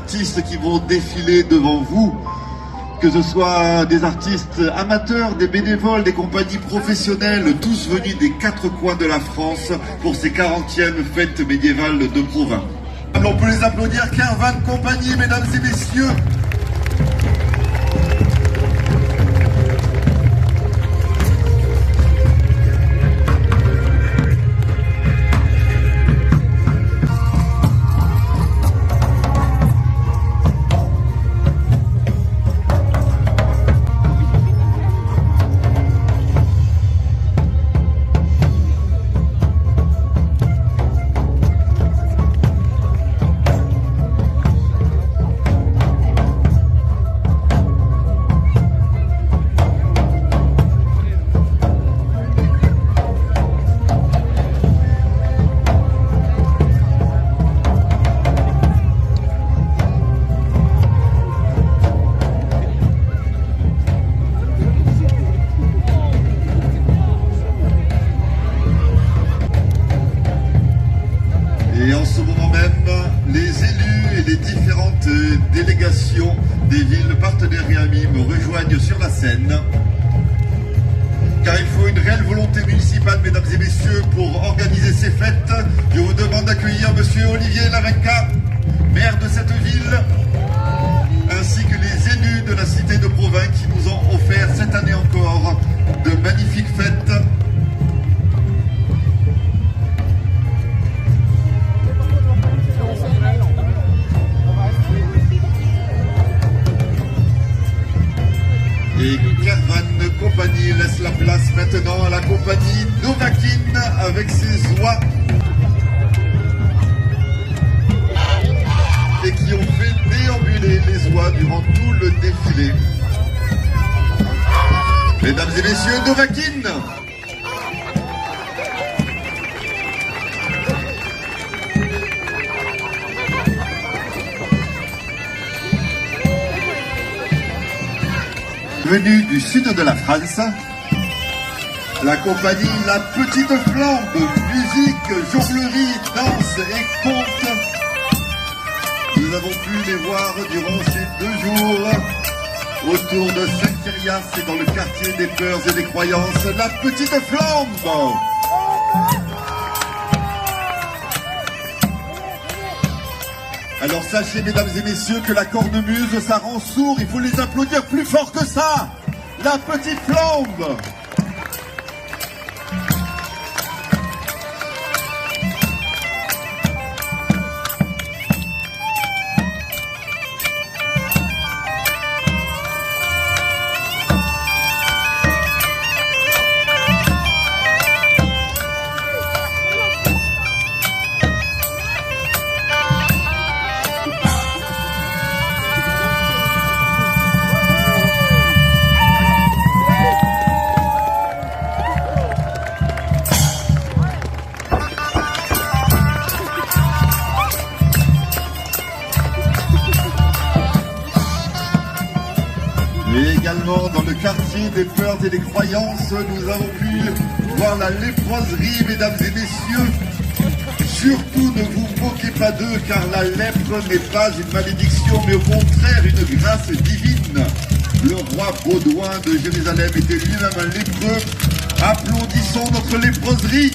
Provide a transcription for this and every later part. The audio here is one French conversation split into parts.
artistes qui vont défiler devant vous, que ce soit des artistes amateurs, des bénévoles, des compagnies professionnelles, tous venus des 4 coins de la France pour ces 40e fêtes médiévales de Provins. On peut les applaudir, Caravane Compagnie, mesdames et messieurs. Et en ce moment même, les élus et les différentes délégations des villes partenaires et amis me rejoignent sur la scène. Car il faut une réelle volonté municipale, mesdames et messieurs, pour organiser ces fêtes. Je vous demande d'accueillir monsieur Olivier Lavenca, maire de cette ville, ainsi que les élus de la cité de Provins qui nous ont offert cette année encore de magnifiques fêtes. Et Caravane Compagnie laisse la place maintenant à la compagnie Novakin avec ses oies et qui ont fait déambuler les oies durant tout le défilé. Mesdames et messieurs, Novakin! Venue du sud de la France, la compagnie La Petite Flambe, musique, jonglerie, danse et conte. Nous avons pu les voir durant ces 2 jours autour de Saint-Kyrias et dans le quartier des peurs et des croyances. La Petite Flambe! Alors sachez, mesdames et messieurs, que la cornemuse, ça rend sourd. Il faut les applaudir plus fort que ça. La Petite Flambe. Mais également dans le quartier des peurs et des croyances, nous avons pu voir la léproserie, mesdames et messieurs. Surtout ne vous moquez pas d'eux, car la lèpre n'est pas une malédiction, mais au contraire une grâce divine. Le roi Baudouin de Jérusalem était lui-même un lépreux. Applaudissons notre léproserie.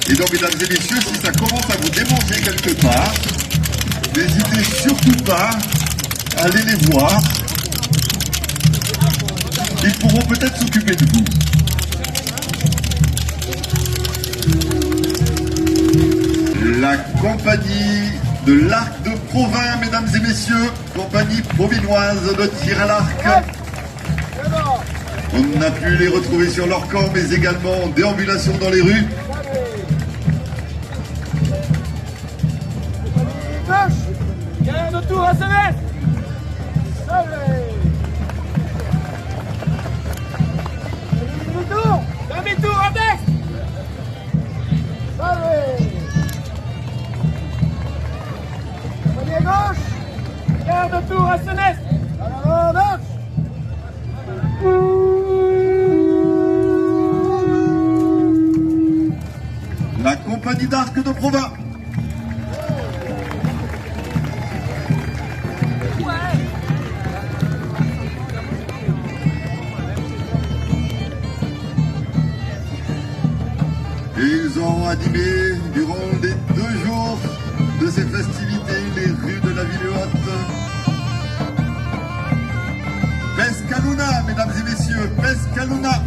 Et donc, mesdames et messieurs, si ça commence à vous démanger quelque part, n'hésitez surtout pas à aller les voir. Ils pourront peut-être s'occuper de vous. La compagnie de l'Arc de Provins, mesdames et messieurs, compagnie provinoise de tir à l'arc. On a pu les retrouver sur leur camp, mais également en déambulation dans les rues. Quel de tour à Senès. Demi-tour à Dex. Premier gauche. Quart de tour à Senès. À marche. Provins. Et ils ont animé durant les 2 jours de ces festivités les rues de la ville haute. Pescaluna, mesdames et messieurs, Pescaluna.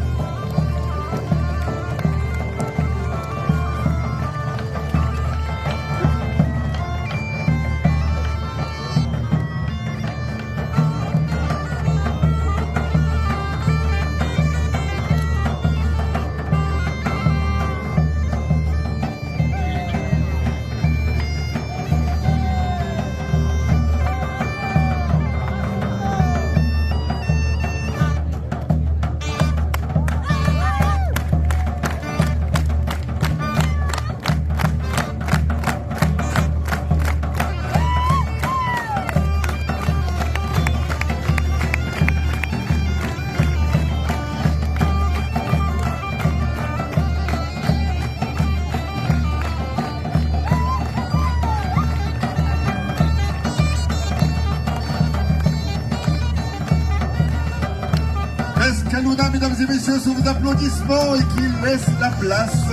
Pescaluna, mesdames et messieurs, sous vos applaudissements et qui laisse la place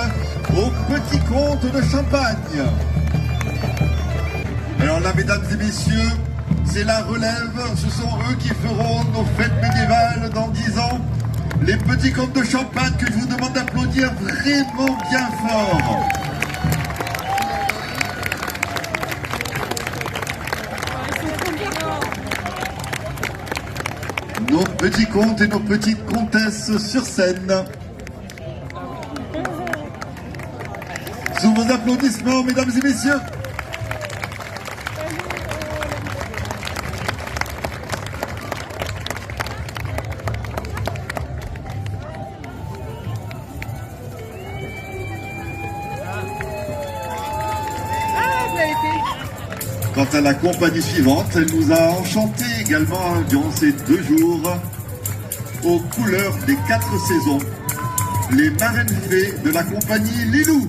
au petit comte de Champagne. Alors là, mesdames et messieurs, c'est la relève, ce sont eux qui feront nos fêtes médiévales dans 10 ans. Les petits comtes de Champagne que je vous demande d'applaudir vraiment bien fort. Nos petits comtes et nos petites comtesses sur scène. Sous vos applaudissements, mesdames et messieurs. Quant à la compagnie suivante, elle nous a enchantés également durant ces 2 jours aux couleurs des 4 saisons. Les marraines fées de la compagnie Lilou.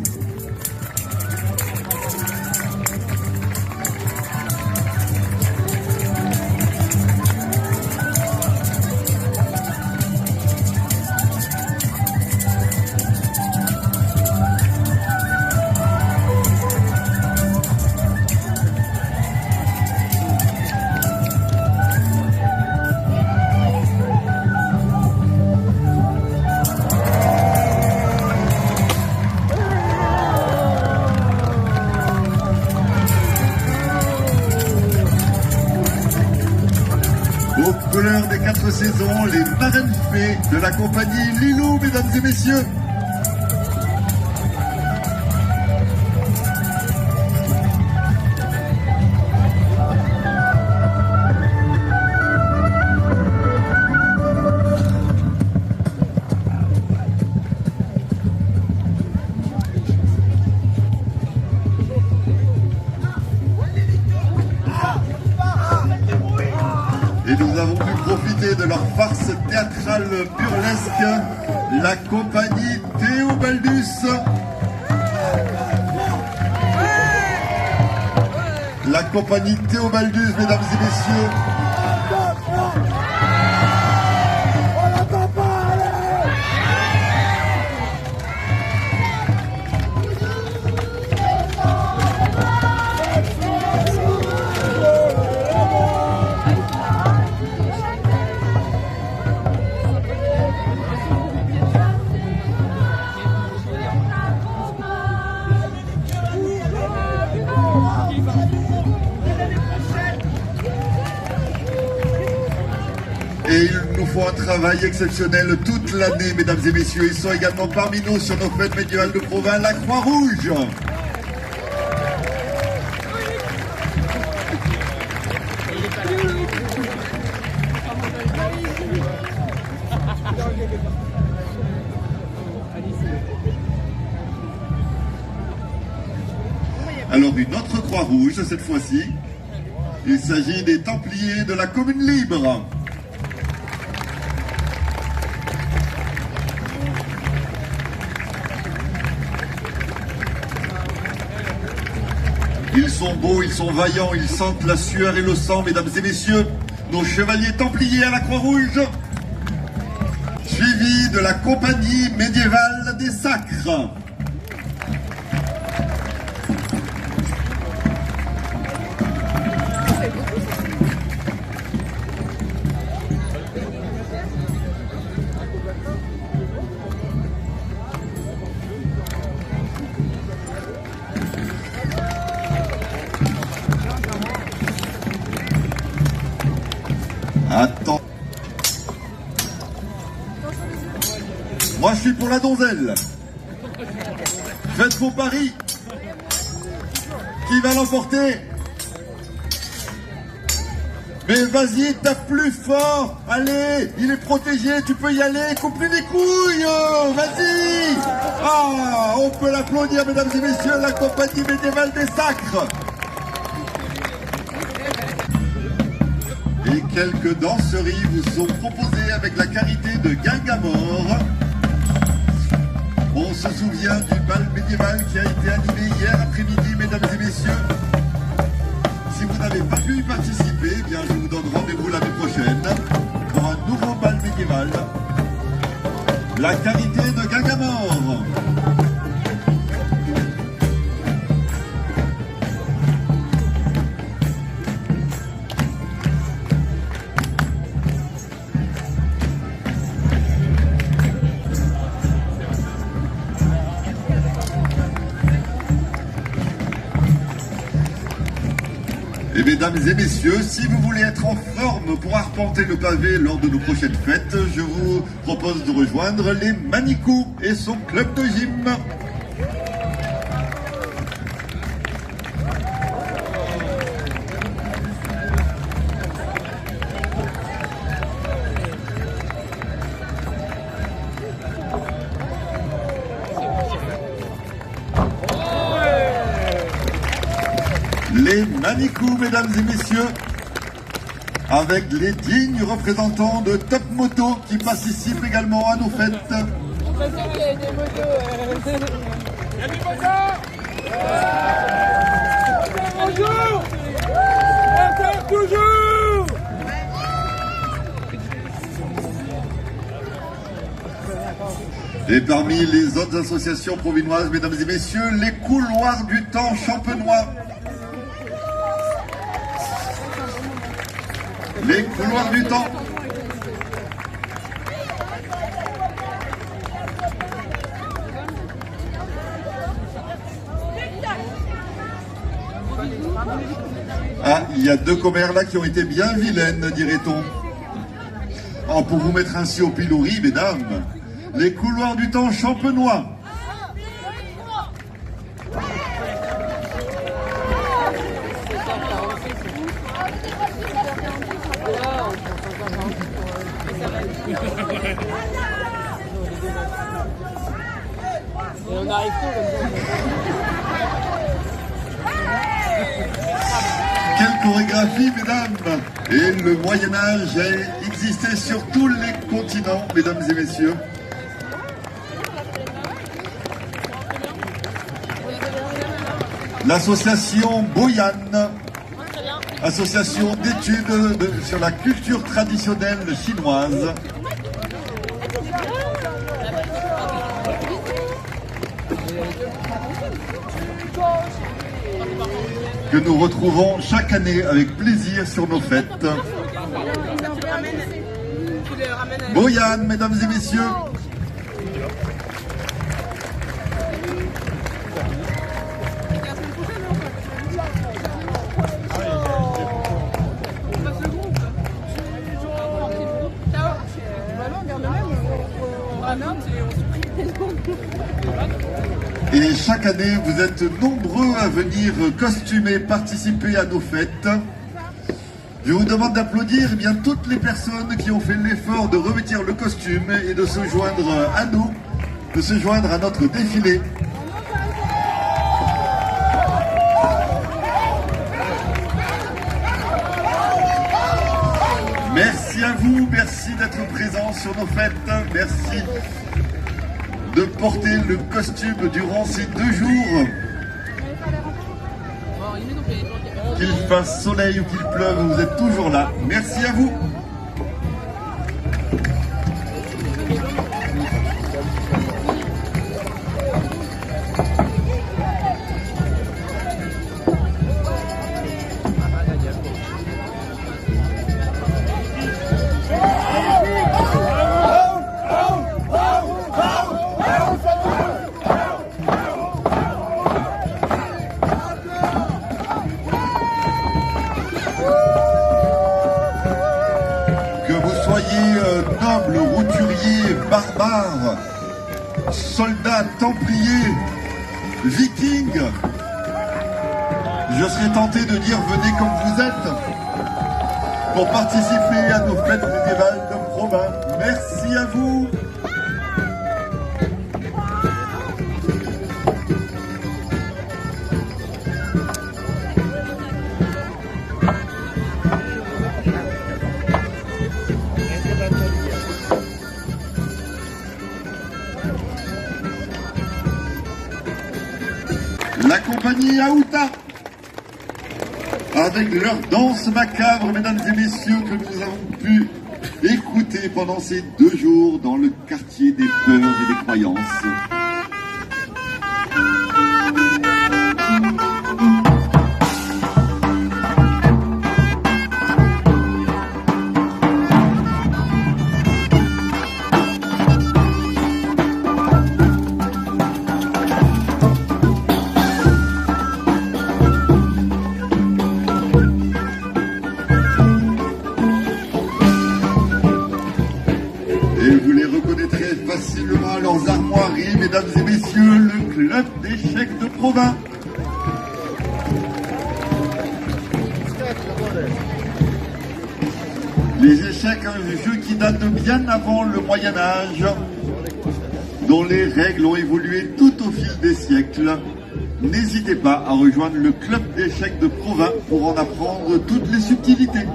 Aux couleurs des 4 saisons, les marraines fées de la compagnie Lilou, mesdames et messieurs. Et nous avons pu profiter de leur farce théâtrale burlesque, la compagnie Théobaldus. La compagnie Théobaldus, mesdames et messieurs. Et ils nous font un travail exceptionnel toute l'année, mesdames et messieurs. Ils sont également parmi nous sur nos fêtes médiévales de Provins, la Croix-Rouge. Alors une autre Croix-Rouge cette fois-ci. Il s'agit des Templiers de la Commune Libre. Ils sont beaux, ils sont vaillants, ils sentent la sueur et le sang, mesdames et messieurs, nos chevaliers templiers à la Croix-Rouge, suivis de la compagnie médiévale des Sacres. Attends. Moi je suis pour la donzelle. Faites vos paris. Qui va l'emporter? Mais vas-y, tape plus fort. Allez, il est protégé, tu peux y aller. Coupe-lui les couilles. Vas-y. Ah, on peut l'applaudir, mesdames et messieurs, la compagnie médiévale des Sacres. Et quelques danseries vous sont proposées avec la carité de Guingamore. On se souvient du bal médiéval qui a été animé hier après-midi, mesdames et messieurs. Si vous n'avez pas pu y participer, eh bien je vous donne rendez-vous l'année prochaine pour un nouveau bal médiéval. La carité de Guingamore. Et mesdames et messieurs, si vous voulez être en forme pour arpenter le pavé lors de nos prochaines fêtes, je vous propose de rejoindre les Manicou et son club de gym. Les Manicou, mesdames et messieurs, avec les dignes représentants de Top Moto qui participent également à nos fêtes. Il y a des motos. Il y a des motos. Bonjour. Encore toujours. Et parmi les autres associations provinoises, mesdames et messieurs, les Couloirs du Temps champenois. Les Couloirs du Temps. Ah, il y a deux commères là qui ont été bien vilaines, dirait-on. Oh, pour vous mettre ainsi au pilori, mesdames, les Couloirs du Temps champenois. Et on arrive tôt comme ça. Quelle chorégraphie, mesdames! Et le Moyen-Âge a existé sur tous les continents, mesdames et messieurs. L'association Boyan, association d'études sur la culture traditionnelle chinoise. Que nous retrouvons chaque année avec plaisir sur nos fêtes. Boyan, mesdames et messieurs. Et chaque année, vous êtes nombreux à venir costumer, participer à nos fêtes. Je vous demande d'applaudir eh bien toutes les personnes qui ont fait l'effort de revêtir le costume et de se joindre à nous, de se joindre à notre défilé. Merci à vous, merci d'être présents sur nos fêtes, merci de porter le costume durant ces 2 jours. Qu'il fasse soleil ou qu'il pleuve, vous êtes toujours là. Merci à vous. Noble, routurier, barbare, soldat, templier, viking. Je serais tenté de dire venez comme vous êtes pour participer à nos fêtes médiévales de Provins. Merci à vous. La compagnie Aouta, avec leur danse macabre, mesdames et messieurs, que nous avons pu écouter pendant ces 2 jours dans le quartier des peurs et des croyances. Et vous les reconnaîtrez facilement à leurs armoiries, mesdames et messieurs, le club d'échecs de Provins. Les échecs, un jeu qui date de bien avant le Moyen-Âge, dont les règles ont évolué tout au fil des siècles. N'hésitez pas à rejoindre le club d'échecs de Provins pour en apprendre toutes les subtilités.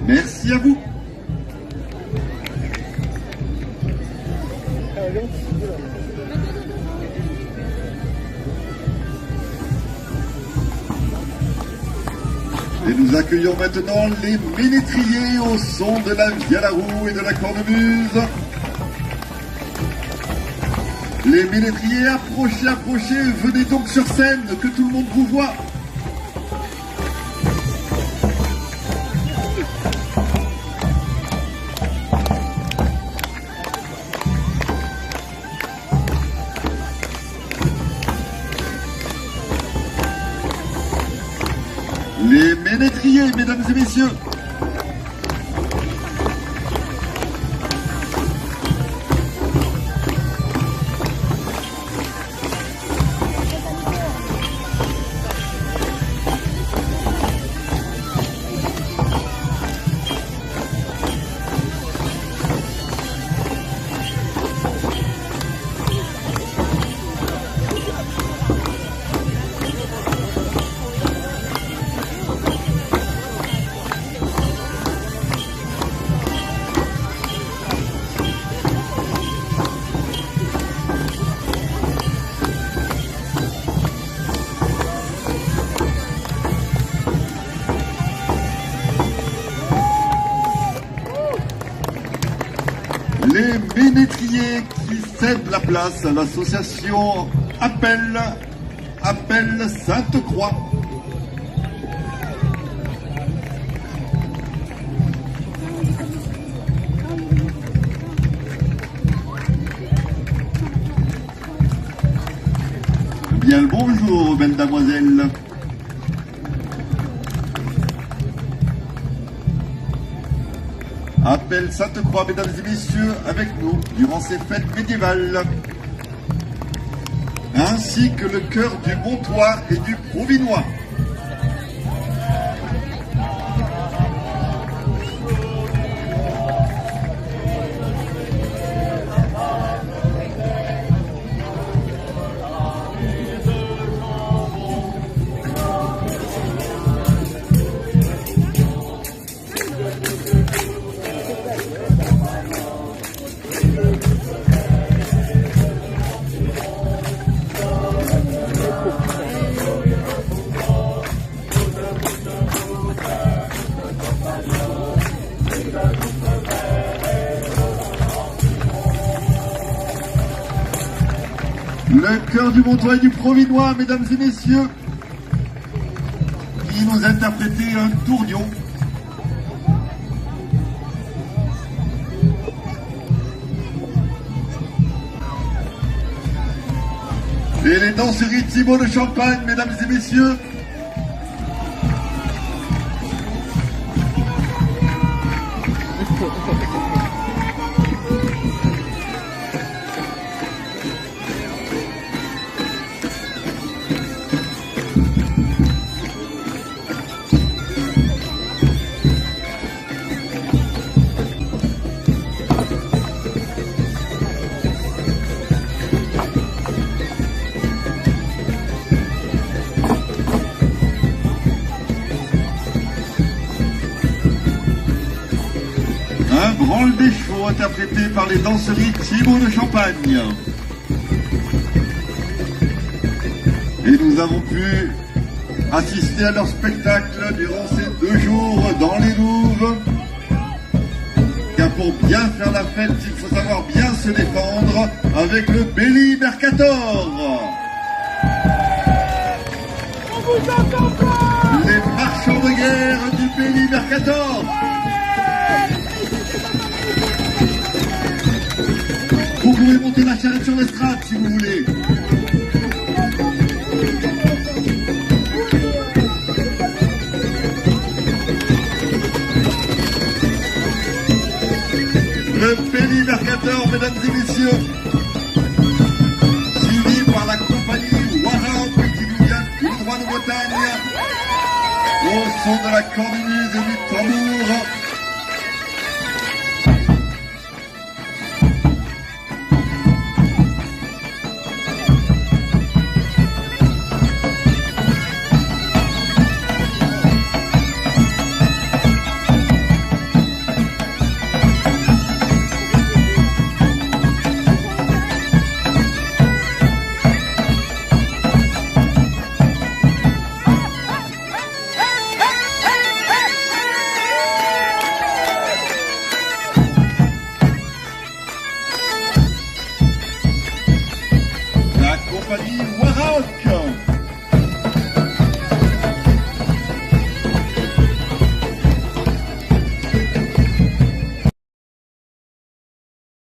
Merci à vous. Et nous accueillons maintenant les ménétriers au son de la vielle à roue et de la cornemuse. Les ménétriers, approchez, approchez, venez donc sur scène, que tout le monde vous voit. Les ménétriers, mesdames et messieurs. Les ménétriers qui cèdent la place à l'association Appel Sainte-Croix. Bien le bonjour, belle damoiselle. Appel Sainte-Croix, mesdames et messieurs, avec nous durant ces fêtes médiévales, ainsi que le chœur du Montois et du Provinois. chœur du Montois et du Provinois, mesdames et messieurs, qui nous interprétaient un tournion. Et les danseries Thibaut de Champagne, mesdames et messieurs. Un branle des chevaux interprété par les danseries Thibaut de Champagne. Et nous avons pu assister à leur spectacle durant ces 2 jours dans les Louves. Car pour bien faire la fête, il faut savoir bien se défendre avec le Belly Mercator. On vous entend pas. Les marchands de guerre du Belly Mercator. Vous pouvez monter la charrette sur l'estrade si vous voulez. Le Belly Mercator, mesdames et messieurs, suivi par la compagnie Warhawk qui nous vient tout droit de Bretagne, au son de la cornemuse et du tambour. La compagnie Warhawk.